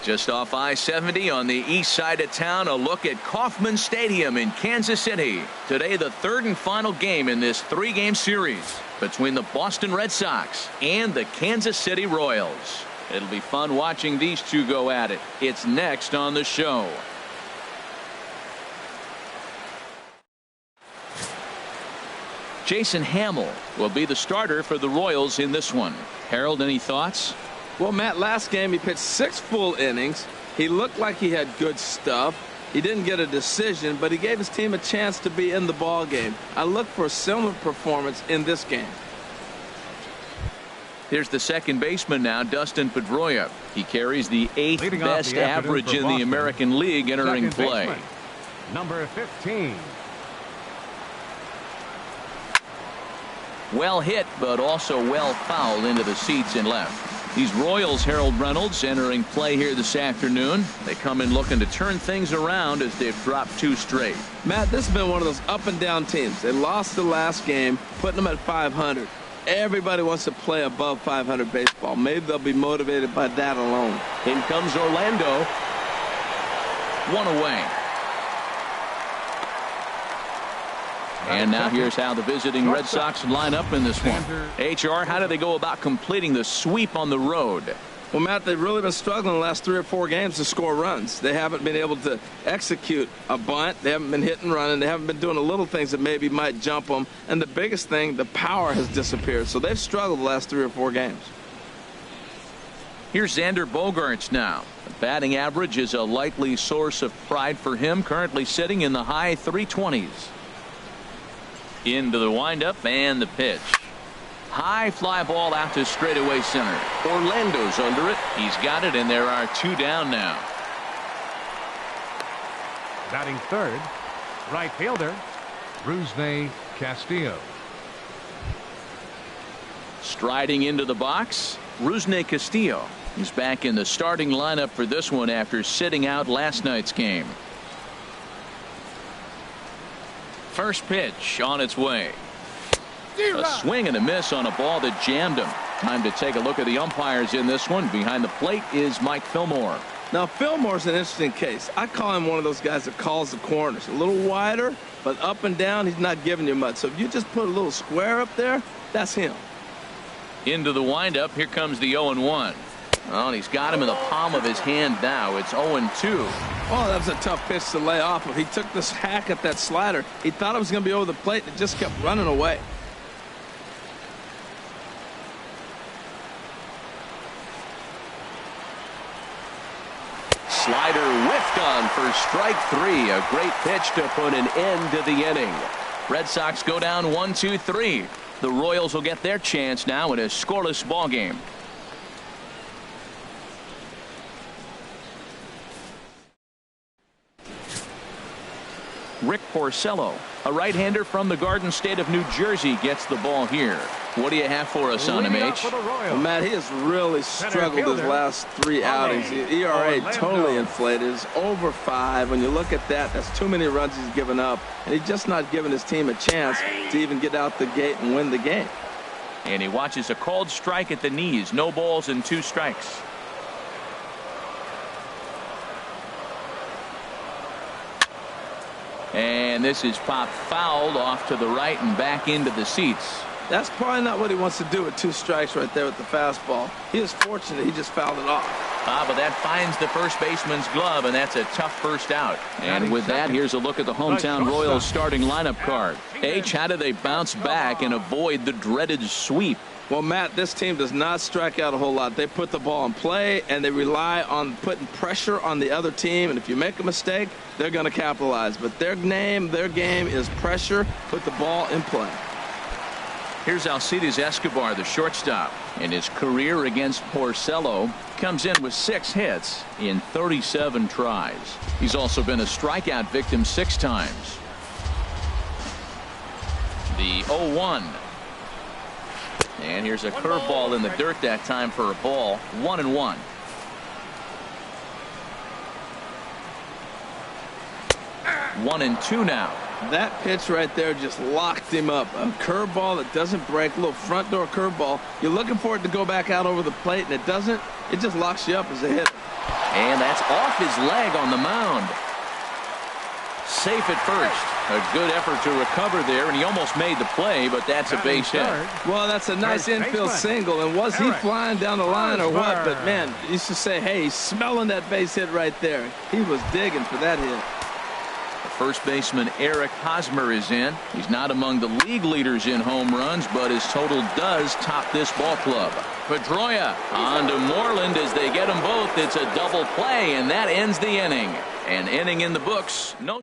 Just off I-70 on the east side of town, a look at Kauffman Stadium in Kansas City. Today, the third and final game in this three-game series between the Boston Red Sox and the Kansas City Royals. It'll be fun watching these two go at it. It's next on the show. Jason Hamill will be the starter for the Royals in this one. Harold, any thoughts? Well, Matt, last game he pitched 6 full innings. He looked like he had good stuff. He didn't get a decision, but he gave his team a chance to be in the ball game. I look for a similar performance in this game. Here's the second baseman now, Dustin Pedroia. He carries the 8th best average in the American League entering play. Baseman, number 15. Well hit, but also well fouled into the seats and left. These Royals, Harold Reynolds, entering play here this afternoon. They come in looking to turn things around as they've dropped 2 straight. Matt, this has been one of those up and down teams. They lost the last game, putting them at 500. Everybody wants to play above 500 baseball. Maybe they'll be motivated by that alone. In comes Orlando. 1 away. And now here's how the visiting Red Sox line up in this one. HR, how do they go about completing the sweep on the road? Well, Matt, they've really been struggling the last 3 or 4 games to score runs. They haven't been able to execute a bunt. They haven't been hitting and running. They haven't been doing the little things that maybe might jump them. And the biggest thing, the power has disappeared. So they've struggled the last 3 or 4 games. Here's Xander Bogaerts now. The batting average is a likely source of pride for him, currently sitting in the high 320s. Into the windup and the pitch. High fly ball out to straightaway center. Orlando's under it. He's got it, and there are 2 down now. Batting third, right fielder, Rusney Castillo. Striding into the box, Rusney Castillo. He's back in the starting lineup for this one after sitting out last night's game. First pitch on its way. A swing and a miss on a ball that jammed him. Time to take a look at the umpires in this one. Behind the plate is Mike Fillmore. Now, Fillmore's an interesting case. I call him one of those guys that calls the corners. A little wider, but up and down, he's not giving you much. So if you just put a little square up there, that's him. Into the windup. Here comes the 0-1. Oh, and he's got him in the palm of his hand now. It's 0-2. Oh, that was a tough pitch to lay off. But he took this hack at that slider. He thought it was going to be over the plate, and it just kept running away. Slider whiffed on for strike 3. A great pitch to put an end to the inning. Red Sox go down 1-2-3. The Royals will get their chance now in a scoreless ball game. Rick Porcello, a right-hander from the Garden State of New Jersey, gets the ball here. What do you have for us on him, H? Well, Matt, he has really struggled his last 3 outings. The ERA totally inflated. It's over 5. When you look at that, that's too many runs he's given up. And he's just not giving his team a chance to even get out the gate and win the game. And he watches a called strike at the knees. No balls and 2 strikes. And this is popped fouled off to the right and back into the seats. That's probably not what he wants to do with 2 strikes right there with the fastball. He is fortunate he just fouled it off. But that finds the first baseman's glove, and that's a tough first out. And with that, here's a look at the hometown Royals starting lineup card. H, how do they bounce back and avoid the dreaded sweep? Well, Matt, this team does not strike out a whole lot. They put the ball in play, and they rely on putting pressure on the other team. And if you make a mistake, they're going to capitalize. But their game is pressure, put the ball in play. Here's Alcides Escobar, the shortstop. And his career against Porcello comes in with 6 hits in 37 tries. He's also been a strikeout victim 6 times. The 0-1. And here's a curveball in the dirt that time for a ball. 1-1. One and two now. That pitch right there just locked him up. A curveball that doesn't break, a little front door curveball. You're looking for it to go back out over the plate, and it doesn't. It just locks you up as a hitter. And that's off his leg on the mound. Safe at first. A good effort to recover there, and he almost made the play, but that's a base hit. Well, that's a nice infield single, and was he flying down the line or what? But, man, you should say, hey, he's smelling that base hit right there. He was digging for that hit. First baseman Eric Hosmer is in. He's not among the league leaders in home runs, but his total does top this ball club. Pedroia on to Moreland as they get them both. It's a double play, and that ends the inning. An inning in the books. No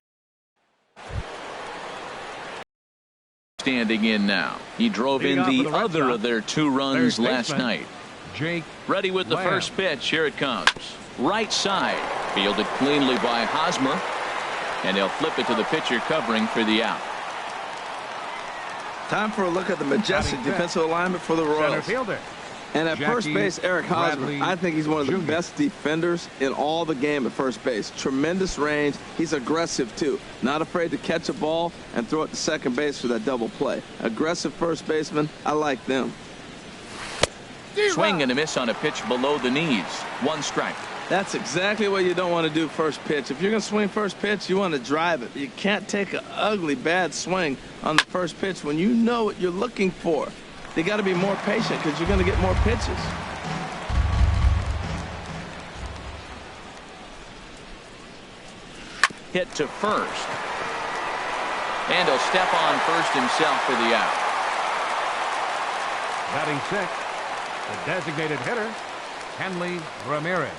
standing in now. He drove in the other of their 2 runs last night. Jake ready with the first pitch. Here it comes. Right side. Fielded cleanly by Hosmer. And they'll flip it to the pitcher covering for the out. Time for a look at the majestic defensive alignment for the Royals. And at first base, Eric Hosmer, I think he's one of the best defenders in all the game at first base. Tremendous range. He's aggressive, too. Not afraid to catch a ball and throw it to second base for that double play. Aggressive first baseman. I like them. Swing and a miss on a pitch below the knees. 1 strike. That's exactly what you don't want to do first pitch. If you're going to swing first pitch, you want to drive it. You can't take an ugly, bad swing on the first pitch when you know what you're looking for. You got to be more patient because you're going to get more pitches. Hit to first. And he'll step on first himself for the out. Batting 6, the designated hitter, Hanley Ramirez.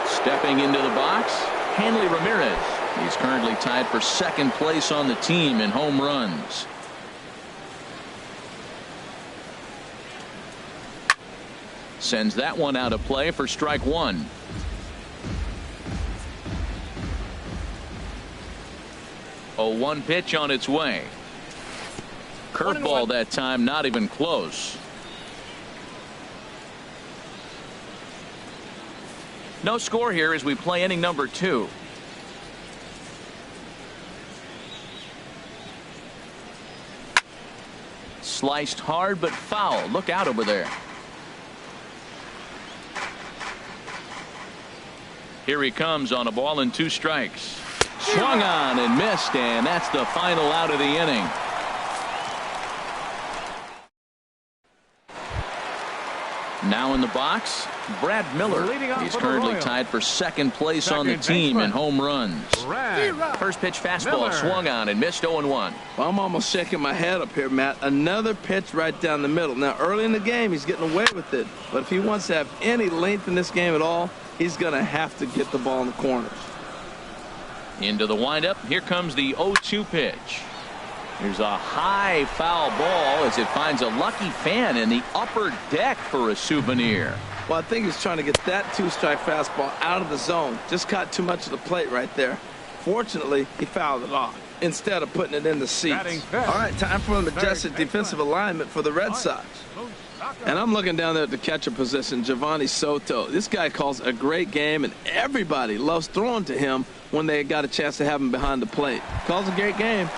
Stepping into the box, Hanley Ramirez. He's currently tied for second place on the team in home runs. Sends that one out of play for strike 1. A 1 pitch on its way. Curveball that time, not even close. No score here as we play inning number 2. Sliced hard but foul. Look out over there. Here he comes on a ball and 2 strikes. Swung on and missed, and that's the final out of the inning. Now in the box, Brad Miller. He's currently tied for second place on the team in home runs. First pitch fastball swung on and missed 0-1. Well, I'm almost shaking my head up here, Matt. Another pitch right down the middle. Now, early in the game, he's getting away with it. But if he wants to have any length in this game at all, he's going to have to get the ball in the corners. Into the windup. Here comes the 0-2 pitch. Here's a high foul ball as it finds a lucky fan in the upper deck for a souvenir. Well, I think he's trying to get that 2-strike fastball out of the zone. Just caught too much of the plate right there. Fortunately, he fouled it off instead of putting it in the seats. All right, time for the majestic defensive alignment for the Red Sox. And I'm looking down there at the catcher position, Giovanni Soto. This guy calls a great game, and everybody loves throwing to him when they got a chance to have him behind the plate. Calls a great game.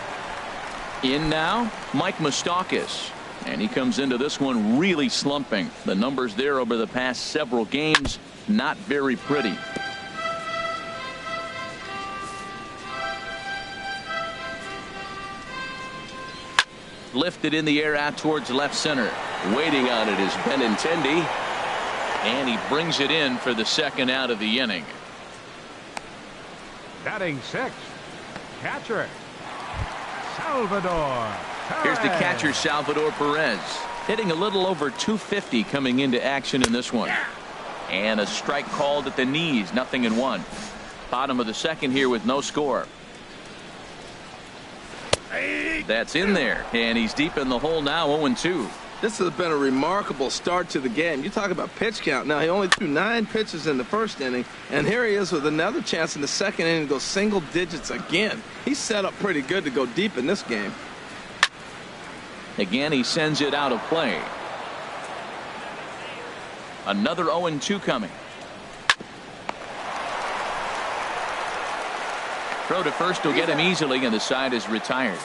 In now, Mike Moustakas. And he comes into this one really slumping. The numbers there over the past several games, not very pretty. Lifted in the air out towards left center. Waiting on it is Benintendi. And he brings it in for the second out of the inning. Batting 6, catcher Salvador Perez. Here's the catcher, Salvador Perez, hitting a little over 250 coming into action in this one. And a strike called at the knees, 0-1. Bottom of the second here with no score. That's in there, and he's deep in the hole now, 0-2. This has been a remarkable start to the game. You talk about pitch count. Now, he only threw 9 pitches in the first inning, and here he is with another chance in the second inning to go single digits again. He's set up pretty good to go deep in this game. Again, he sends it out of play. Another 0-2 coming. Throw to first will get him easily, and the side is retired.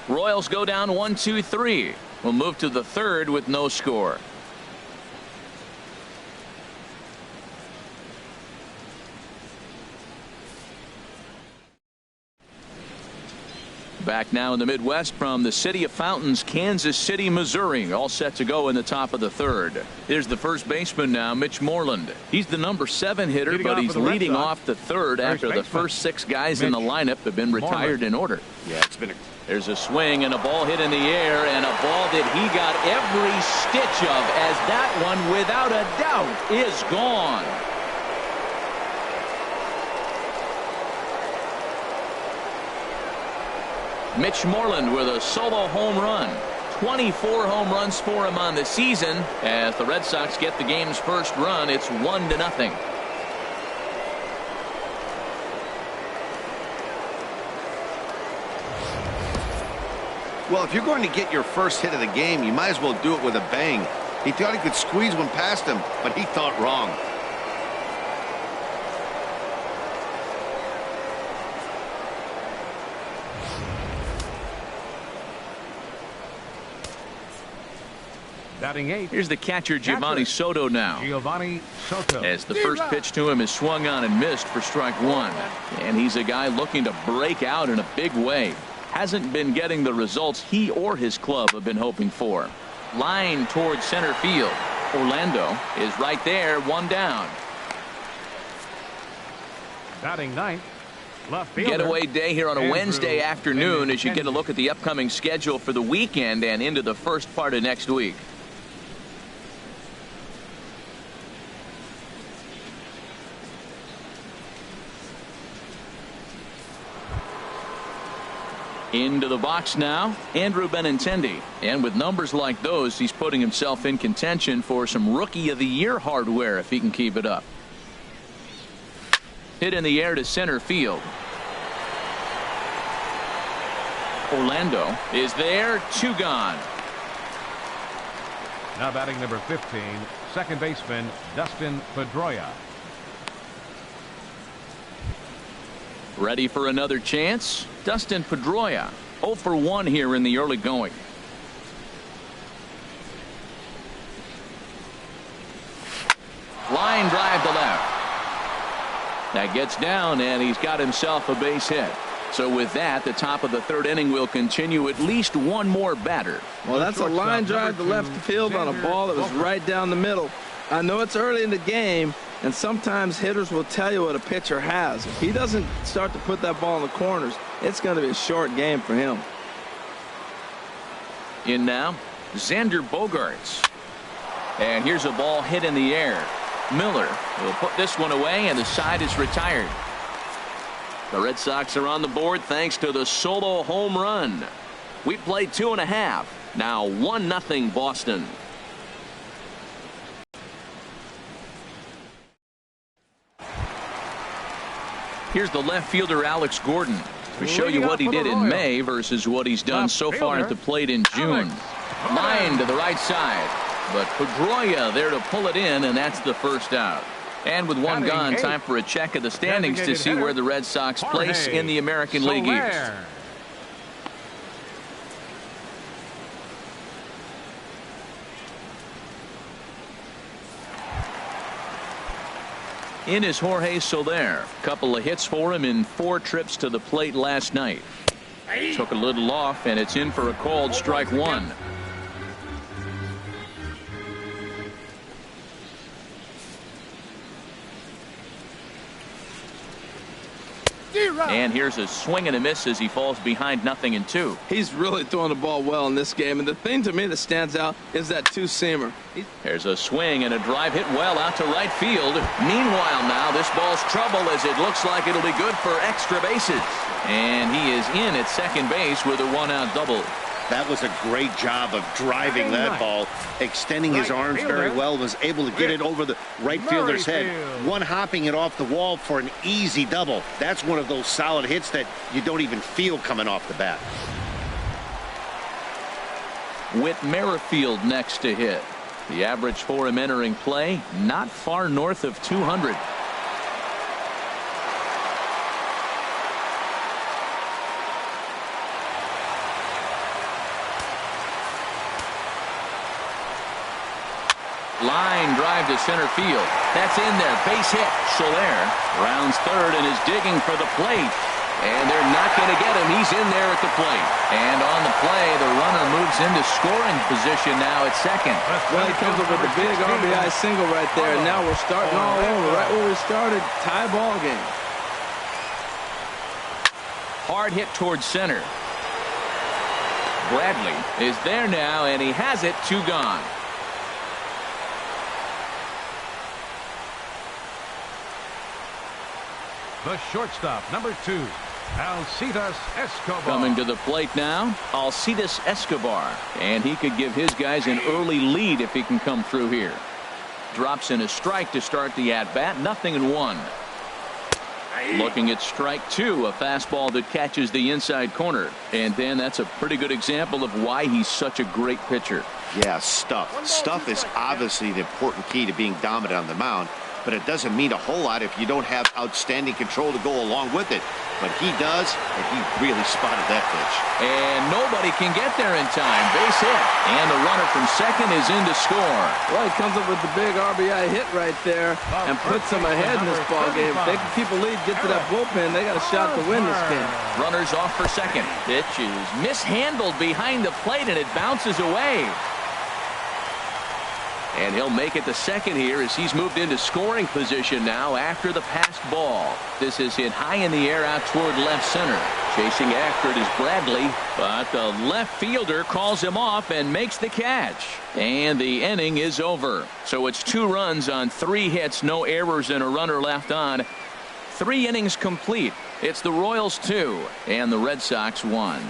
Royals go down 1-2-3. We'll move to the third with no score. Back now in the Midwest from the City of Fountains, Kansas City, Missouri, all set to go in the top of the third. Here's the first baseman now, Mitch Moreland. He's the number 7 hitter, but he's leading off the third after the first 6 guys in the lineup have been retired in order. Yeah, it's been There's a swing and a ball hit in the air, and a ball that he got every stitch of, as that one, without a doubt, is gone. Mitch Moreland with a solo home run. 24 home runs for him on the season. As the Red Sox get the game's first run, it's 1-0. Well, if you're going to get your first hit of the game, you might as well do it with a bang. He thought he could squeeze one past him, but he thought wrong. Batting 8. Here's the catcher, Giovanni Soto now. Giovanni Soto. As the first pitch to him is swung on and missed for strike 1. And he's a guy looking to break out in a big way. Hasn't been getting the results he or his club have been hoping for. Line towards center field. Orlando is right there, 1 down. Batting 9th. Left fielder. Getaway day here on a Wednesday afternoon as you get a look at the upcoming schedule for the weekend and into the first part of next week. Into the box now, Andrew Benintendi. And with numbers like those, he's putting himself in contention for some Rookie of the Year hardware if he can keep it up. Hit in the air to center field. Orlando is there, 2 gone. Now batting number 15, second baseman Dustin Pedroia. Ready for another chance? Dustin Pedroia, 0 for 1 here in the early going. Line drive to left. That gets down, and he's got himself a base hit. So with that, the top of the third inning will continue. At least one more batter. Well, that's a line drive to left field on a ball that was right down the middle. I know it's early in the game, and sometimes hitters will tell you what a pitcher has. If he doesn't start to put that ball in the corners, it's going to be a short game for him. In now, Xander Bogaerts. And here's a ball hit in the air. Miller will put this one away, and the side is retired. The Red Sox are on the board thanks to the solo home run. We played 2.5. Now 1-0 Boston. Here's the left fielder, Alex Gordon, to show you what he did in May versus what he's done so far at the plate in June. Line to the right side, but Pedroia there to pull it in, and that's the first out. And with 1 gone, time for a check of the standings to see where the Red Sox place in the American League East. In is Jorge Soler. Couple of hits for him in 4 trips to the plate last night. Took a little off, and it's in for a called strike 1. And here's a swing and a miss as he falls behind 0-2. He's really throwing the ball well in this game, and the thing to me that stands out is that 2-seamer. There's a swing and a drive hit well out to right field. Meanwhile now, this ball's trouble as it looks like it'll be good for extra bases. And he is in at second base with a 1-out double. That was a great job of driving that ball, extending his arms very well, was able to get it over the right fielder's head, one-hopping it off the wall for an easy double. That's one of those solid hits that you don't even feel coming off the bat. Whit Merrifield next to hit. The average for him entering play, not far north of 200. line drive to center field. That's in there. Base hit. Soler rounds third and is digging for the plate. And they're not going to get him. He's in there at the plate. And on the play, the runner moves into scoring position now at second. Well, he comes up with a big RBI single right there. And now we're starting all over. Right where we started. Tie ball game. Hard hit towards center. Bradley is there now, and he has it. 2 gone. The shortstop, number 2, Alcides Escobar. Coming to the plate now, Alcides Escobar. And he could give his guys an early lead if he can come through here. Drops in a strike to start the at-bat. 0-1. Looking at strike 2, a fastball that catches the inside corner. And then that's a pretty good example of why he's such a great pitcher. Yeah, stuff. Stuff is obviously the important key to being dominant on the mound. But it doesn't mean a whole lot if you don't have outstanding control to go along with it. But he does, and he really spotted that pitch. And nobody can get there in time. Base hit. And the runner from second is in to score. Well, he comes up with the big RBI hit right there and puts them ahead in this ball game. If they can keep a lead, get to that bullpen, they got a shot to win this game. Runners off for second. Pitch is mishandled behind the plate, and it bounces away. And he'll make it to second here as he's moved into scoring position now after the passed ball. This is hit high in the air out toward left center. Chasing after it is Bradley, but the left fielder calls him off and makes the catch. And the inning is over. So it's 2 runs on 3 hits, no errors, and a runner left on. 3 innings complete. It's the Royals 2 and the Red Sox 1.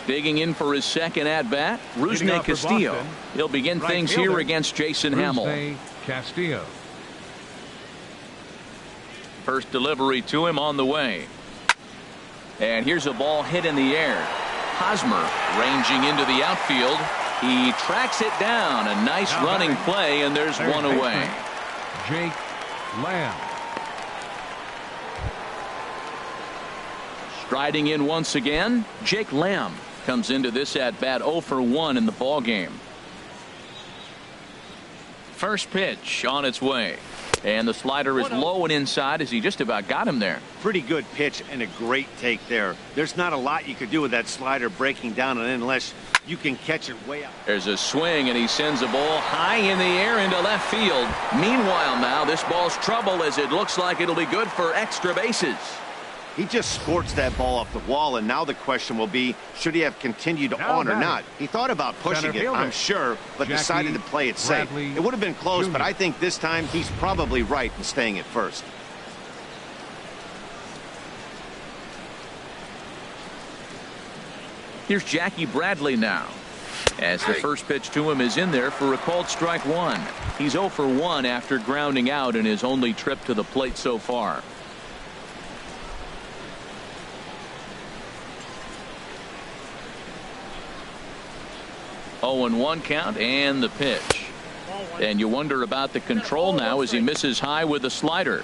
Digging in for his second at-bat, Rusney Castillo. He'll begin things here against Jason Hamill. Castillo. First delivery to him on the way. And here's a ball hit in the air. Hosmer ranging into the outfield. He tracks it down. A nice running play, and there's one away. Jake Lamb. Striding in once again, Jake Lamb comes into this at-bat 0 for 1 in the ball game. First pitch on its way. And the slider is low and inside as he just about got him there. Pretty good pitch and a great take there. There's not a lot you could do with that slider breaking down unless you can catch it way out. There's a swing, and he sends a ball high in the air into left field. Meanwhile now, this ball's trouble as it looks like it'll be good for extra bases. He just scorched that ball off the wall, and now the question will be, should he have continued on or not? He thought about pushing it, I'm sure, but decided to play it safe. It would have been close, but I think this time he's probably right in staying at first. Here's Jackie Bradley now, as the first pitch to him is in there for a called strike 1. He's 0 for 1 after grounding out in his only trip to the plate so far. Oh, and 1 count, and the pitch. And you wonder about the control now as he misses high with the slider.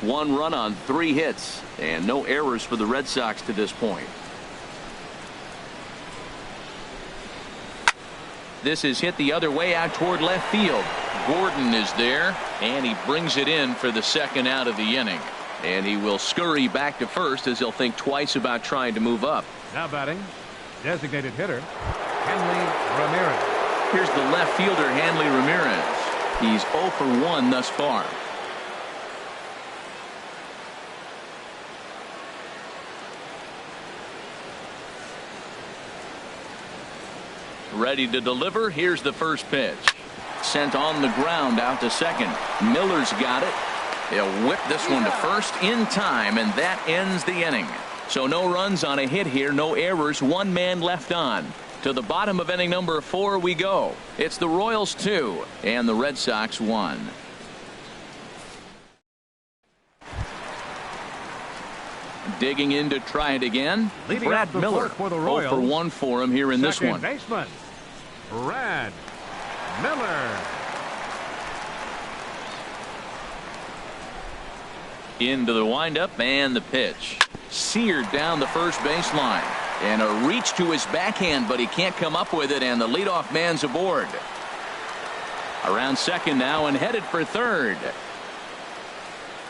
1 run on 3 hits, and no errors for the Red Sox to this point. This is hit the other way out toward left field. Gordon is there, and he brings it in for the second out of the inning. And he will scurry back to first as he'll think twice about trying to move up. Now batting, designated hitter, Hanley Ramirez. Here's the left fielder, Hanley Ramirez. He's 0 for 1 thus far. Ready to deliver. Here's the first pitch. Sent on the ground out to second. Miller's got it. He'll whip this one to first in time, and that ends the inning. So no runs on a hit here, no errors, 1 man left on. To the bottom of inning number 4 we go. It's the Royals 2 and the Red Sox 1. Digging in to try it again. Brad Miller. 0 for 1 for him here in this one. Baseman, Brad Miller. Into the windup and the pitch. seared down the first baseline. And a reach to his backhand, but he can't come up with it, and the leadoff man's aboard. Around second now and headed for third.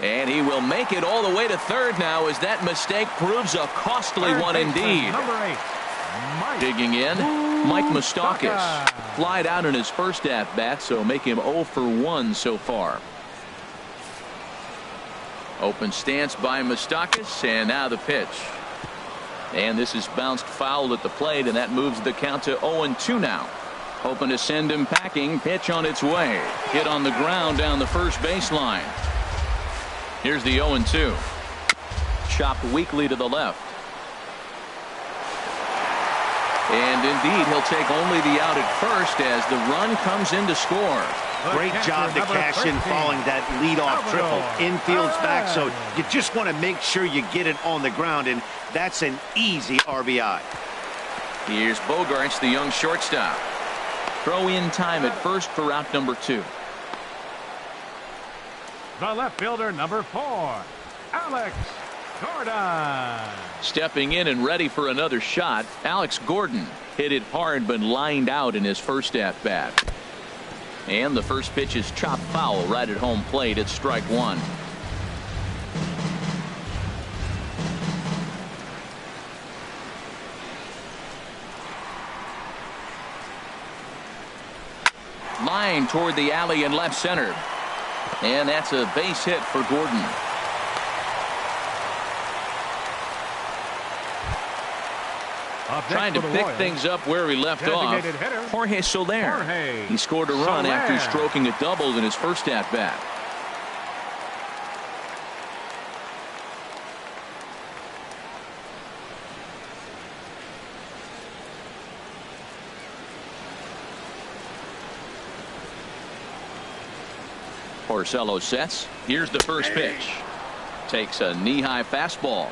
And he will make it all the way to third now as that mistake proves a costly one indeed. Number 8, Mike. Digging in, Mike Moustakas. Flied out in his first at-bat, so make him 0 for 1 so far. Open stance by Moustakas, and now the pitch. And this is bounced foul at the plate, and that moves the count to 0-2 now. Hoping to send him packing. Pitch on its way. Hit on the ground down the first baseline. Here's the 0-2. Chopped weakly to the left. And indeed, he'll take only the out at first as the run comes in to score. Great job to cash in following that leadoff triple. Infield's back, so you just want to make sure you get it on the ground, and that's an easy RBI. Here's Bogarts, the young shortstop. Throw in time at first for out number 2. The left fielder, number 4, Alex Gordon. Stepping in and ready for another shot, Alex Gordon hit it hard but lined out in his first at-bat. And the first pitch is chopped foul right at home plate. It's strike 1. Line toward the alley in left center. And that's a base hit for Gordon. Trying to pick things up where he left off. Jorge Soler. He scored a run after stroking a double in his first at-bat. Porcello sets. Here's the first pitch. Takes a knee-high fastball.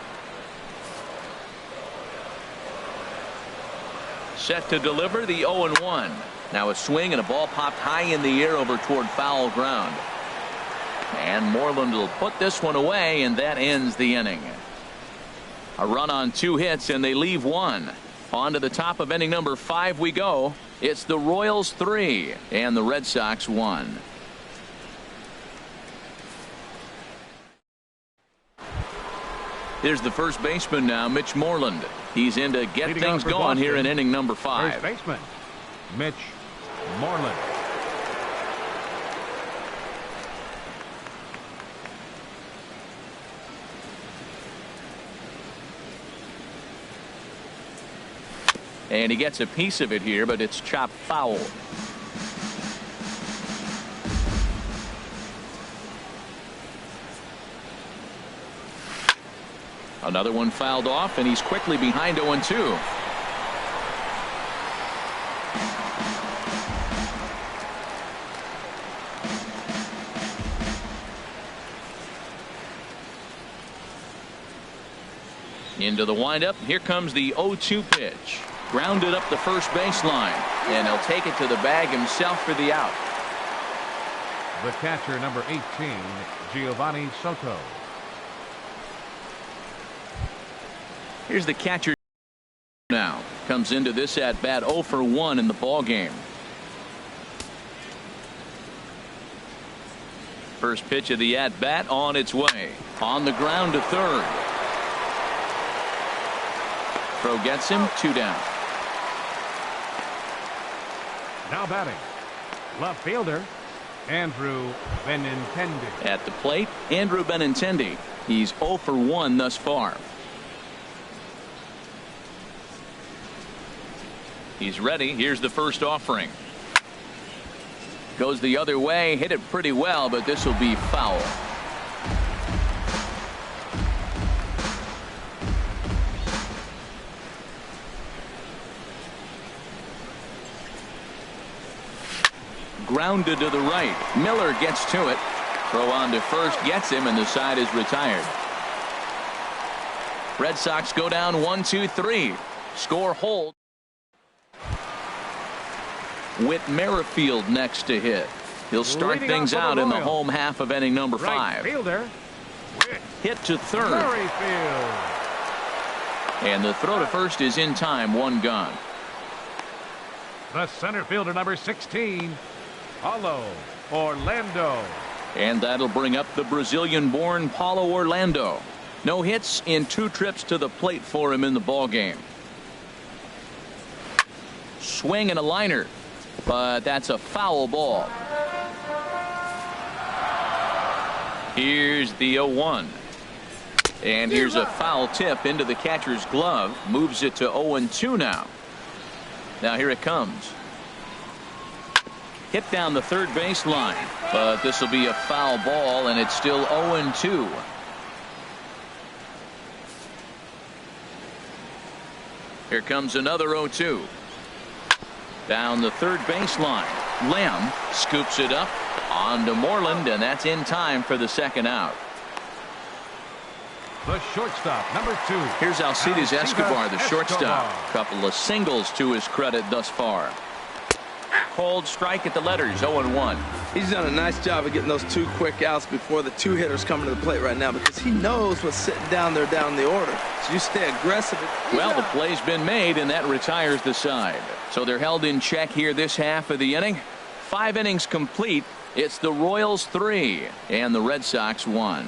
Set to deliver the 0-1. Now a swing and a ball popped high in the air over toward foul ground. And Moreland will put this one away, and that ends the inning. A run on 2 hits, and they leave 1. On to the top of inning number 5 we go. It's the Royals 3 and the Red Sox 1. Here's the first baseman now, Mitch Moreland. He's in to get things going here in inning number 5. First baseman, Mitch Moreland. And he gets a piece of it here, but it's chopped foul. Another one fouled off, and he's quickly behind 0-2. Into the windup. Here comes the 0-2 pitch. Grounded up the first baseline, and he'll take it to the bag himself for the out. The catcher, number 18, Giovanni Soto. Here's the catcher now. Comes into this at bat 0 for 1 in the ball game. First pitch of the at bat on its way. On the ground to third. Throw gets him, 2 down. Now batting, left fielder Andrew Benintendi. At the plate, Andrew Benintendi. He's 0 for 1 thus far. He's ready. Here's the first offering. Goes the other way. Hit it pretty well, but this will be foul. Grounded to the right. Miller gets to it. Throw on to first. Gets him, and the side is retired. Red Sox go down 1-2-3. Score hold. Whit Merrifield next to hit. He'll start things out in the home half of inning number 5. Right fielder, hit to third. Merrifield. And the throw to first is in time, one gone. The center fielder, number 16, Paulo Orlando. And that'll bring up the Brazilian-born Paulo Orlando. No hits in 2 trips to the plate for him in the ballgame. Swing and a liner, but that's a foul ball. Here's the 0-1. And here's a foul tip into the catcher's glove. Moves it to 0-2 now. Now here it comes. Hit down the third baseline, but this will be a foul ball, and it's still 0-2. Here comes another 0-2. Down the third baseline. Lamb scoops it up on to Moreland, and that's in time for the second out. The shortstop, number 2. Here's Alcides Escobar, the shortstop. Couple of singles to his credit thus far. Cold strike at the letters, 0-1. He's done a nice job of getting those 2 quick outs before the 2 hitters coming to the plate right now, because he knows what's sitting down there down the order. So you stay aggressive. Well, the play's been made, and that retires the side. So they're held in check here this half of the inning. 5 innings complete. It's the Royals 3 and the Red Sox 1.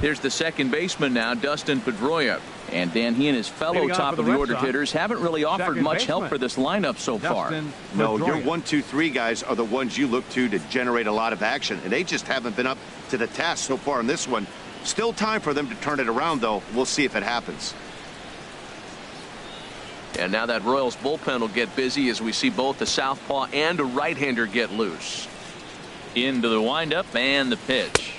Here's the second baseman now, Dustin Pedroia. And Dan, he and his fellow top-of-the-order hitters haven't really offered much help for this lineup so far. No, your 1, 2, 3 guys are the ones you look to generate a lot of action, and they just haven't been up to the task so far in this one. Still time for them to turn it around, though. We'll see if it happens. And now that Royals bullpen will get busy as we see both the southpaw and a right-hander get loose. Into the windup and the pitch.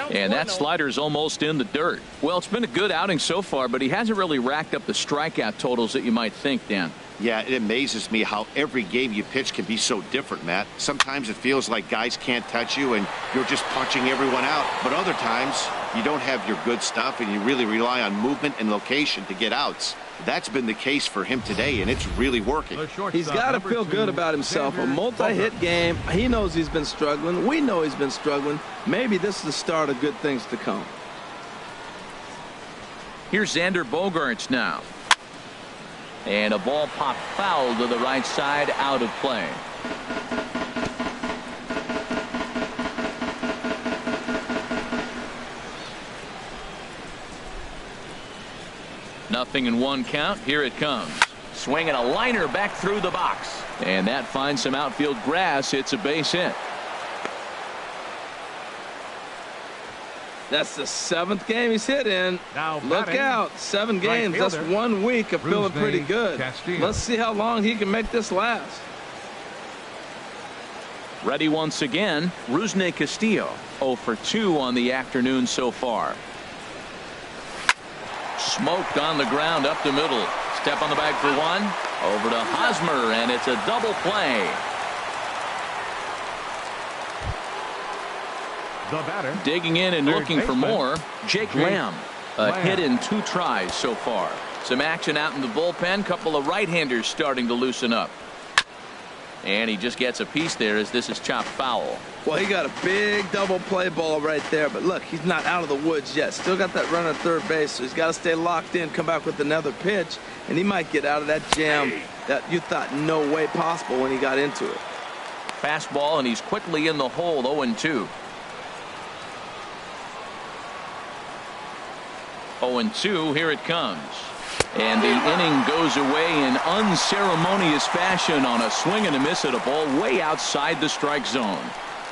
And that slider's almost in the dirt. Well, it's been a good outing so far, but he hasn't really racked up the strikeout totals that you might think, Dan. Yeah, it amazes me how every game you pitch can be so different, Matt. Sometimes it feels like guys can't touch you and you're just punching everyone out. But other times you don't have your good stuff and you really rely on movement and location to get outs. That's been the case for him today, and it's really working. He's got to feel good about himself. A multi-hit game. He knows he's been struggling. We know he's been struggling. Maybe this is the start of good things to come. Here's Xander Bogaerts now. And a ball popped foul to the right side, out of play. Nothing in 1 count. Here it comes. Swinging a liner back through the box. And that finds some outfield grass. It's a base hit. That's the 7th game he's hit in. Now look out. 7 games. That's 1 week of feeling pretty good. Let's see how long he can make this last. Ready once again. Rusney Castillo 0 for 2 on the afternoon so far. Smoked on the ground up the middle. Step on the bag for 1. Over to Hosmer, and it's a double play. The batter, digging in and looking for more, Jake Lamb. A hit in 2 tries so far. Some action out in the bullpen. Couple of right-handers starting to loosen up. And he just gets a piece there as this is chopped foul. Well, he got a big double play ball right there. But look, he's not out of the woods yet. Still got that run at third base. So he's got to stay locked in, come back with another pitch. And he might get out of that jam that you thought no way possible when he got into it. Fastball, and he's quickly in the hole, 0-2. 0-2, here it comes. And the inning goes away in unceremonious fashion on a swing and a miss at a ball way outside the strike zone.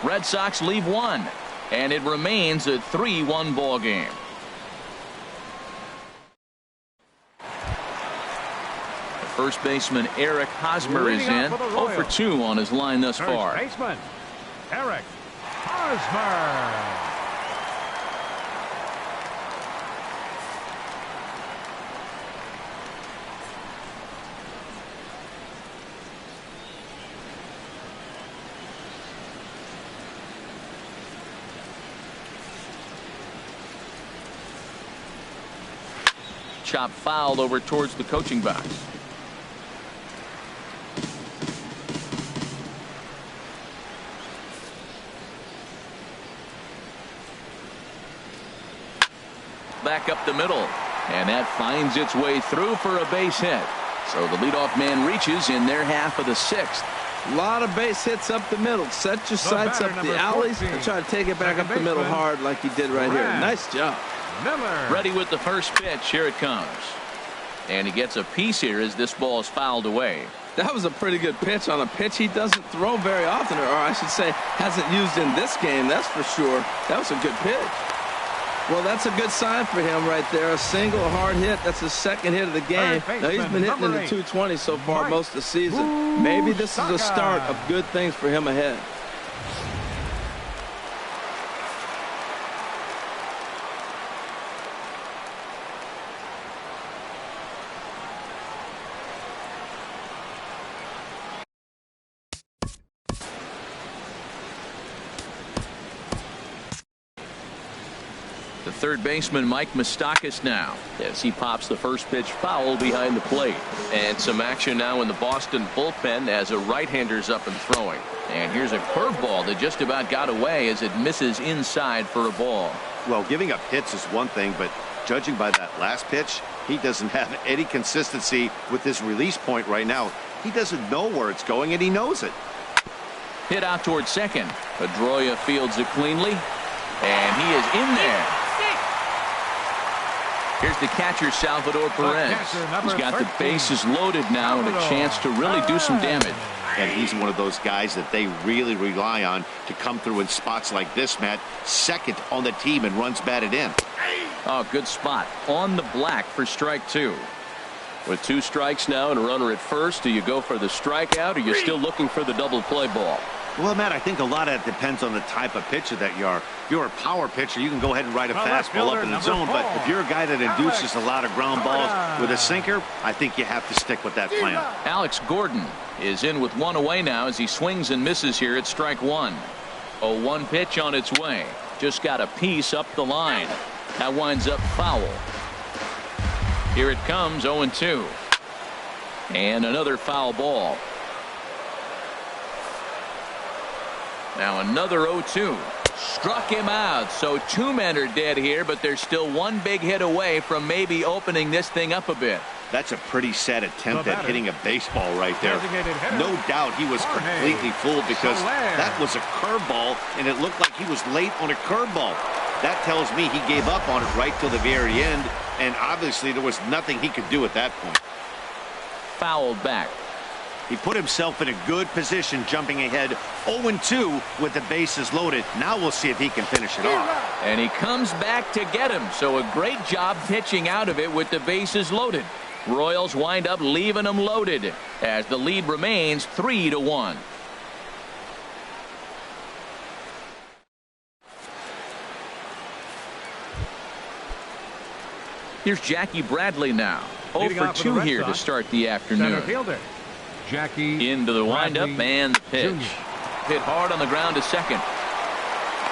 Red Sox leave 1, and it remains a 3-1 ball game. First baseman Eric Hosmer is in. 0 for 2 on his line thus far. First baseman Eric Hosmer. Chop fouled over towards the coaching box. Back middle. And that finds its way through for a base hit. So the leadoff man reaches in their half of the sixth. A lot of base hits up the middle. Set your sights up the alleys and try to take it back up the middle hard like he did right here. Nice job. Miller. Ready with the first pitch. Here it comes. And he gets a piece here as this ball is fouled away. That was a pretty good pitch on a pitch he doesn't throw very often, or I should say hasn't used in this game, that's for sure. That was a good pitch. Well, that's a good sign for him right there. A single hard hit. That's his second hit of the game. Now, he's been hitting in the 220 so far most of the season. Maybe this is a start of good things for him ahead. The third baseman, Mike Moustakas, now as he pops the first pitch foul behind the plate. And some action now in the Boston bullpen as a right-hander's up and throwing. And here's a curveball that just about got away as it misses inside for a ball. Well, giving up hits is one thing, but judging by that last pitch, he doesn't have any consistency with his release point right now. He doesn't know where it's going, and he knows it. Hit out towards second. Pedroia fields it cleanly, and he is in there. Here's the catcher, Salvador Perez. He's got the bases loaded now and a chance to really do some damage. And he's one of those guys that they really rely on to come through in spots like this, Matt. Second on the team and runs batted in. Oh, good spot on the black for strike two. With 2 strikes now and a runner at first, do you go for the strikeout or are you still looking for the double play ball? Well, Matt, I think a lot of it depends on the type of pitcher that you are. If you're a power pitcher, you can go ahead and ride a fastball up in the zone. But if you're a guy that induces a lot of ground balls with a sinker, I think you have to stick with that plan. Alex Gordon is in with 1 away now as he swings and misses here at strike 1. 0-1 pitch on its way. Just got a piece up the line. That winds up foul. Here it comes, 0-2. And another foul ball. Now another 0-2. Struck him out. So 2 men are dead here, but there's still 1 big hit away from maybe opening this thing up a bit. That's a pretty sad attempt at hitting a baseball right there. No doubt he was completely fooled because that was a curveball, and it looked like he was late on a curveball. That tells me he gave up on it right till the very end, and obviously there was nothing he could do at that point. Fouled back. He put himself in a good position jumping ahead 0-2 with the bases loaded. Now we'll see if he can finish it off. And he comes back to get him. So a great job pitching out of it with the bases loaded. Royals wind up leaving them loaded as the lead remains 3-1. Here's Jackie Bradley now. 0 for 2 here to start the afternoon. Jackie into the windup and the pitch. Jr. Hit hard on the ground to second.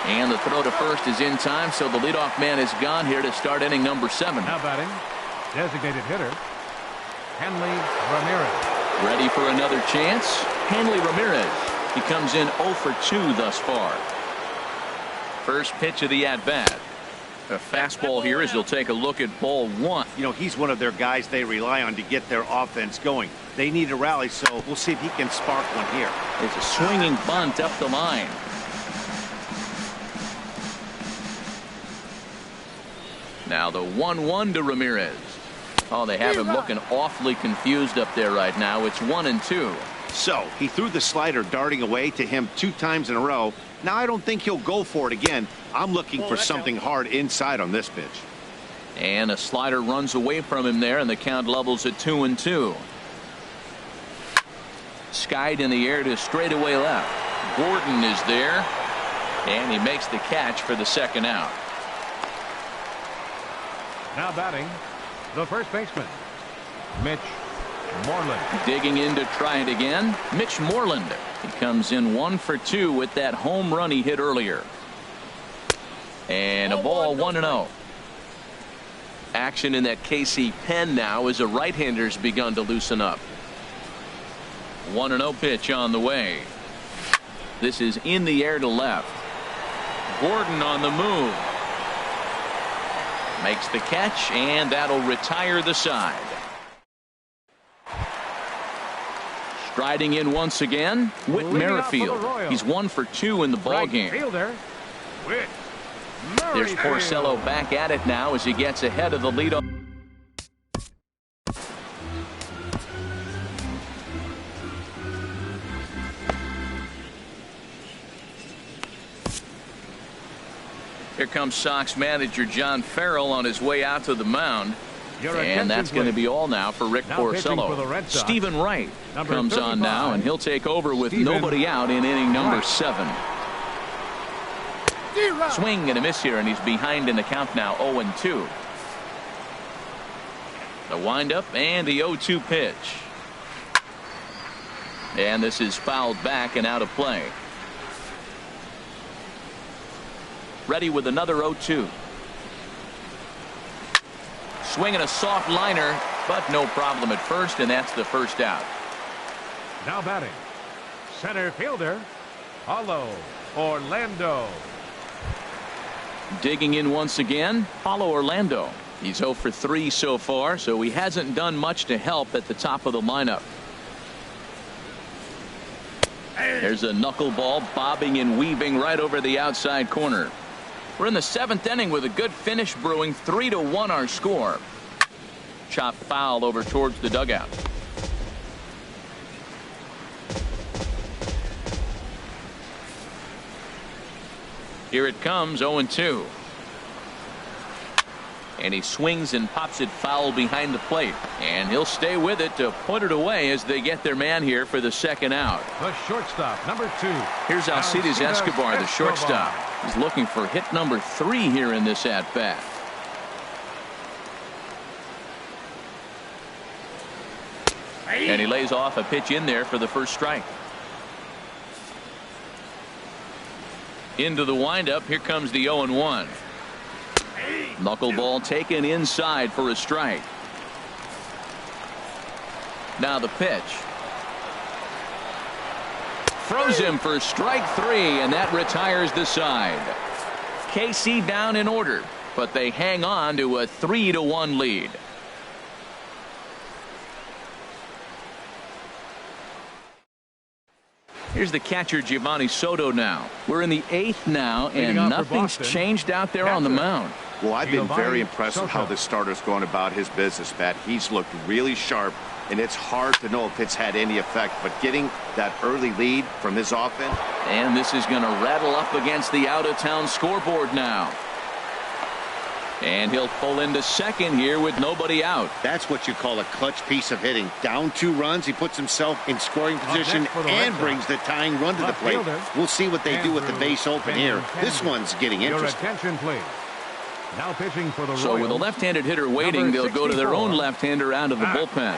And the throw to first is in time, so the leadoff man is gone here to start inning number 7. Now batting, designated hitter, Hanley Ramirez. Ready for another chance. Hanley Ramirez. He comes in 0 for 2 thus far. First pitch of the at-bat. A fastball here as they'll take a look at ball 1. You know, he's one of their guys they rely on to get their offense going. They need a rally, so we'll see if he can spark one here. It's a swinging bunt up the line. Now the 1-1 to Ramirez. Oh, they have him looking awfully confused up there right now. It's 1-2. So he threw the slider darting away to him 2 times in a row. Now I don't think he'll go for it again. I'm looking for something hard inside on this pitch. And a slider runs away from him there, and the count levels at 2-2. Skied in the air to straightaway left. Gordon is there, and he makes the catch for the second out. Now batting, the first baseman, Mitch Moreland. Digging in to try it again, Mitch Moreland. He comes in 1 for 2 with that home run he hit earlier. And a ball 1-0. Action in that KC pen now as a right-hander's begun to loosen up. 1-0 pitch on the way. This is in the air to left. Gordon on the move. Makes the catch, and that'll retire the side. Striding in once again, Whit Merrifield. He's 1 for 2 in the ballgame. There's Porcello back at it now as he gets ahead of the lead. Here comes Sox manager John Farrell on his way out to the mound. And that's going to be all now for Rick Porcello. Stephen Wright comes on now, and he'll take over with nobody out in inning number 7. Swing and a miss here, and he's behind in the count now, 0-2. The windup and the 0-2 pitch. And this is fouled back and out of play. Ready with another 0-2. Swinging a soft liner, but no problem at first, and that's the first out. Now batting, center fielder, Paulo Orlando. Digging in once again, Paulo Orlando. He's 0 for 3 so far, so he hasn't done much to help at the top of the lineup. There's a knuckleball bobbing and weaving right over the outside corner. We're in the 7th inning with a good finish brewing. 3-1 our score. Chopped foul over towards the dugout. Here it comes, 0-2. And he swings and pops it foul behind the plate. And he'll stay with it to put it away as they get their man here for the second out. The shortstop, number 2. Here's Alcides Escobar, the shortstop. He's looking for hit number 3 here in this at-bat. And he lays off a pitch in there for the first strike. Into the windup. Here comes the 0-1. Knuckleball taken inside for a strike. Now the pitch. Throws him for strike 3, and that retires the side. KC down in order, but they hang on to a 3-1 lead. Here's the catcher Giovanni Soto now. We're in the 8th now, and nothing's changed out there on the mound. Well, I've been very impressed with how this starter's going about his business, Matt. He's looked really sharp, and it's hard to know if it's had any effect, but getting that early lead from his offense. And this is going to rattle up against the out-of-town scoreboard now. And he'll pull into second here with nobody out. That's what you call a clutch piece of hitting. Down 2 runs, he puts himself in scoring position and brings the tying run to the plate. We'll see what they do with the base open here. This one's getting interesting. Your attention, please. Now pitching for the Royals. So with a left-handed hitter waiting, they'll go to their own left-hander out of the bullpen.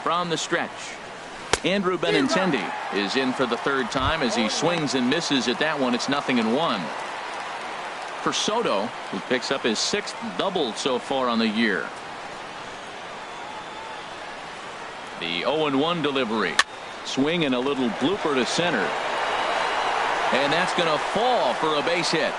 From the stretch, Andrew Benintendi is in for the 3rd time as he swings and misses at that one. It's 0-1. For Soto, who picks up his 6th double so far on the year. The 0-1 delivery. Swing and a little blooper to center. And that's going to fall for a base hit.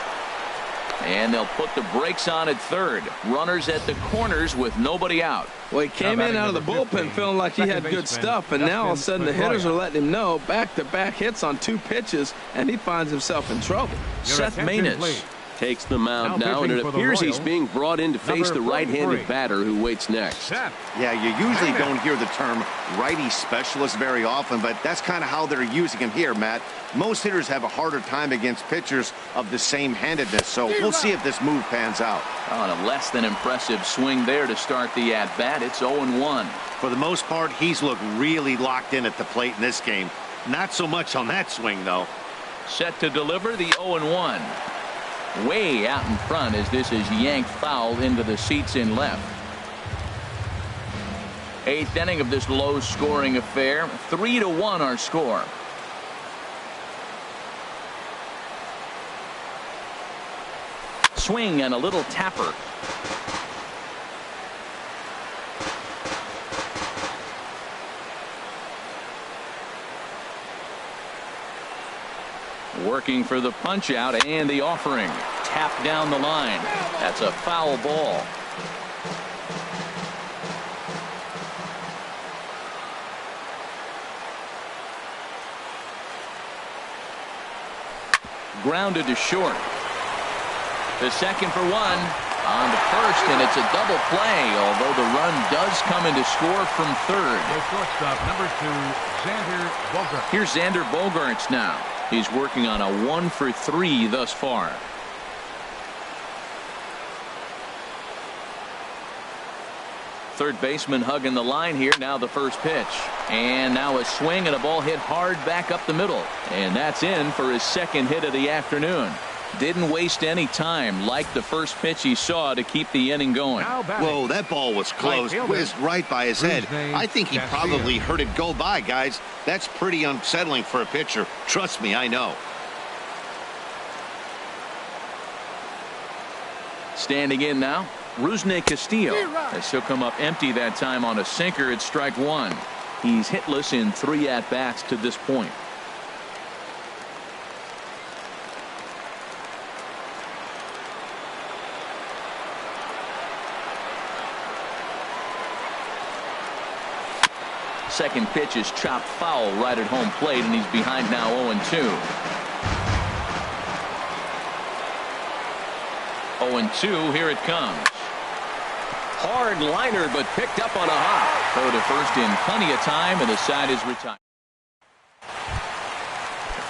And they'll put the brakes on at third. Runners at the corners with nobody out. Well, he came in out of the bullpen feeling like he had good stuff, and now all of a sudden the hitters are letting him know back-to-back hits on 2 pitches, and he finds himself in trouble. Seth Maness takes the mound now, and it appears he's being brought in to face the right-handed batter who waits next. Yeah, you usually don't hear the term righty specialist very often, but that's kind of how they're using him here, Matt. Most hitters have a harder time against pitchers of the same handedness, so we'll see if this move pans out. On a less than impressive swing there to start the at-bat. It's 0-1. For the most part, he's looked really locked in at the plate in this game. Not so much on that swing, though. Set to deliver the 0-1. Way out in front as this is yanked foul into the seats in left. 8th inning of this low-scoring affair. 3-1 our score. Swing and a little tapper. Working for the punch out and the offering. Tapped down the line. That's a foul ball. Grounded to short. The second for one. On to first, and it's a double play, although the run does come in to score from third. The shortstop, number 2, Xander Bogaerts. Here's Xander Bogaerts now. He's working on a 1-for-3 thus far. Third baseman hugging the line here. Now the first pitch. And now a swing and a ball hit hard back up the middle. And that's in for his second hit of the afternoon. Didn't waste any time like the first pitch he saw to keep the inning going. Whoa, that ball was close. Whizzed right by his head. I think he probably heard it go by, guys. That's pretty unsettling for a pitcher. Trust me, I know. Standing in now, Rusney Castillo, as he'll come up empty that time on a sinker at strike one. He's hitless in 3 at-bats to this point. Second pitch is chopped foul right at home plate, and he's behind now 0-2. 0-2, here it comes. Hard liner, but picked up on a hop. Throw to first in plenty of time, and the side is retired.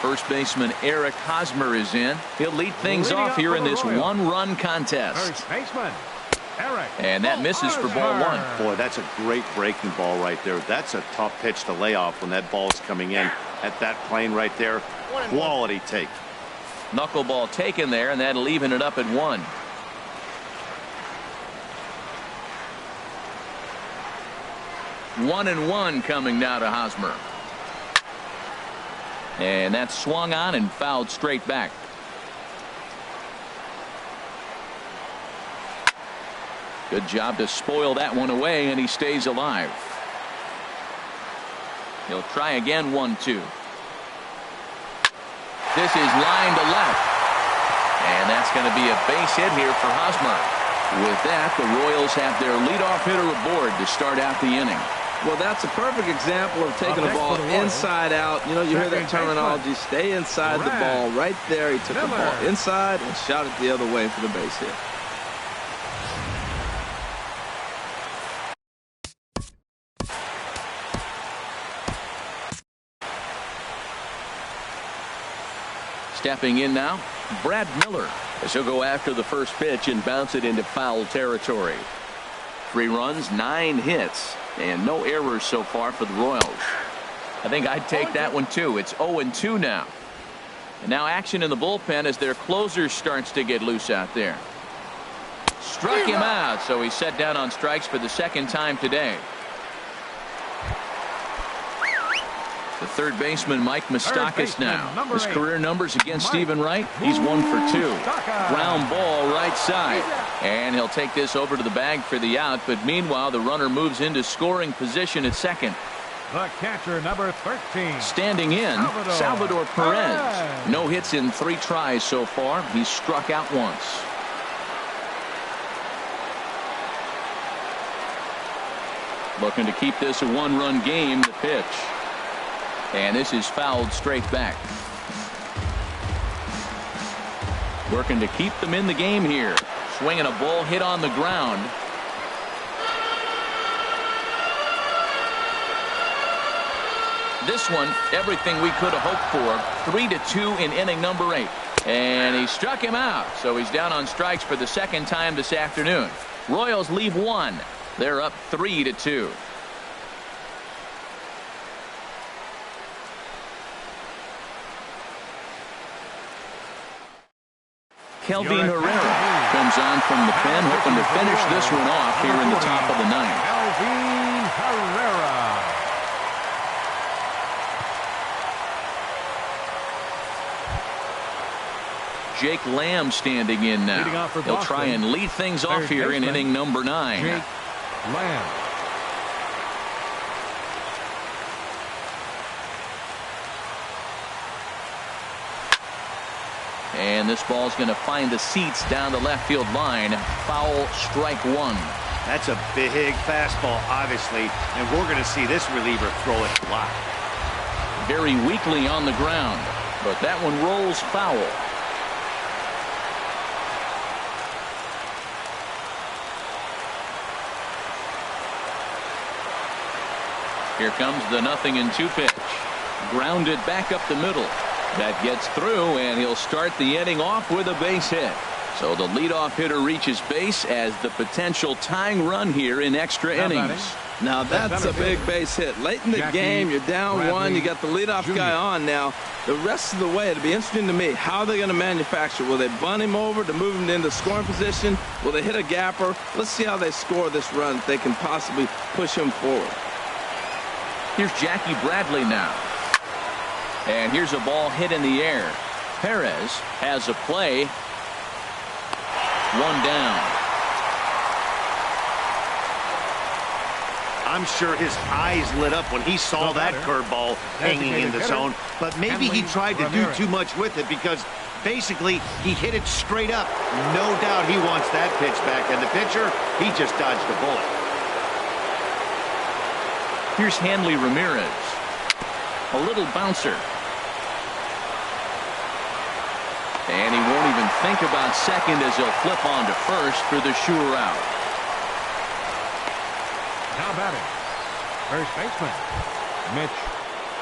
First baseman Eric Hosmer is in. He'll lead things off here in this one-run contest. First baseman Eric. And that misses for ball one. Boy, that's a great breaking ball right there. That's a tough pitch to lay off when that ball is coming in at that plane right there. Quality take. Knuckleball taken there, and that'll even it up at 1. One and one coming now to Hosmer. And that's swung on and fouled straight back. Good job to spoil that one away, and he stays alive. He'll try again, 1-2. This is line to left. And that's going to be a base hit here for Hosmer. With that, the Royals have their leadoff hitter aboard to start out the inning. Well, that's a perfect example of taking a ball inside out. You know, you hear that terminology, stay inside the ball. Right there, he took the ball inside and shot it the other way for the base hit. Stepping in now, Brad Miller, as he'll go after the first pitch and bounce it into foul territory. 3 runs, 9 hits, and no errors so far for the Royals. I think I'd take that one too. It's 0-2 now. And now action in the bullpen as their closer starts to get loose out there. Struck him out, so he's set down on strikes for the second time today. The third baseman, Mike Moustakas now. His career numbers against Stephen Wright, he's 1 for 2. Ground ball right side. And he'll take this over to the bag for the out, but meanwhile the runner moves into scoring position at second. The catcher, number 13. Standing in, Salvador Perez. No hits in 3 tries so far. He's struck out once. Looking to keep this a 1-run game, the pitch. And this is fouled straight back. Working to keep them in the game here. Swinging a ball hit on the ground. This one, everything we could have hoped for. 3-2 in inning number 8. And he struck him out. So he's down on strikes for the second time this afternoon. Royals leave 1. They're up 3-2. Kelvin Herrera comes on from the pen, hoping to finish this one off here in the top of the 9th. Kelvin Herrera. Jake Lamb standing in now. He'll try and lead things off here in inning number 9. Jake Lamb. And this ball's going to find the seats down the left field line. Foul, strike one. That's a big fastball, obviously, and we're going to see this reliever throw it a lot. Very weakly on the ground, but that one rolls foul. Here comes the 0-2 pitch. Grounded back up the middle. That gets through, and he'll start the inning off with a base hit. So the leadoff hitter reaches base as the potential tying run here in extra innings. Now that's a big base hit. Late in the game, you're down one. You got the leadoff guy on now. The rest of the way, it'll be interesting to me how they're going to manufacture. Will they bunt him over to move him into scoring position? Will they hit a gapper? Let's see how they score this run if they can possibly push him forward. Here's Jackie Bradley now. And here's a ball hit in the air. Perez has a play. One down. I'm sure his eyes lit up when he saw that curveball hanging in the zone, but maybe he tried to do too much with it because basically he hit it straight up. No doubt he wants that pitch back, and the pitcher, he just dodged a bullet. Here's Hanley Ramirez. A little bouncer. And he won't even think about second as he'll flip on to first for the sure out. Now batting, first baseman, Mitch.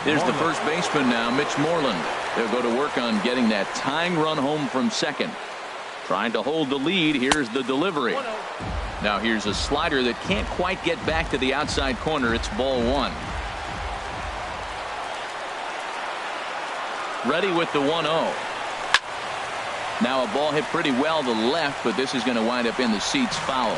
There's Moreland. the first baseman now, Mitch Moreland. They'll go to work on getting that tying run home from second. Trying to hold the lead. Here's the delivery. Now here's a slider that can't quite get back to the outside corner. It's ball one. Ready with the 1-0. Now a ball hit pretty well to left, but this is going to wind up in the seats foul.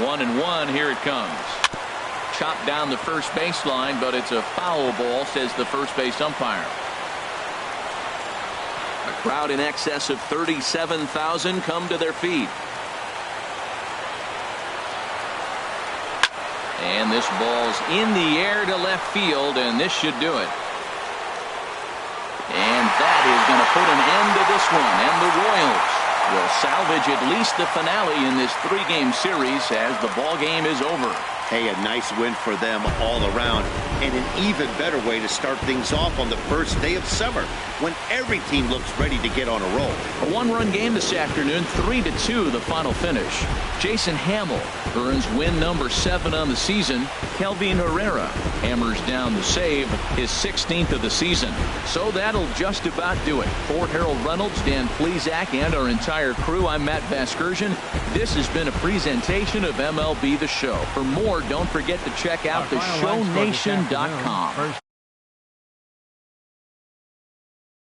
One and one. Here it comes. Chopped down the first baseline, but it's a foul ball, says the first base umpire. A crowd in excess of 37,000 come to their feet. And this ball's in the air to left field, and this should do it. And that is going to put an end to this one, and the Royals will salvage at least the finale in this three-game series as the ball game is over. Hey, a nice win for them all around, and an even better way to start things off on the first day of summer when every team looks ready to get on a roll. A one-run game this afternoon, 3-2 the final finish. Jason Hamill earns win number 7 on the season. Kelvin Herrera hammers down the save, his 16th of the season. So that'll just about do it. For Harold Reynolds, Dan Plesac, and our entire crew, I'm Matt Vasgersian. This has been a presentation of MLB The Show. For more, don't forget to check out theshownation.com.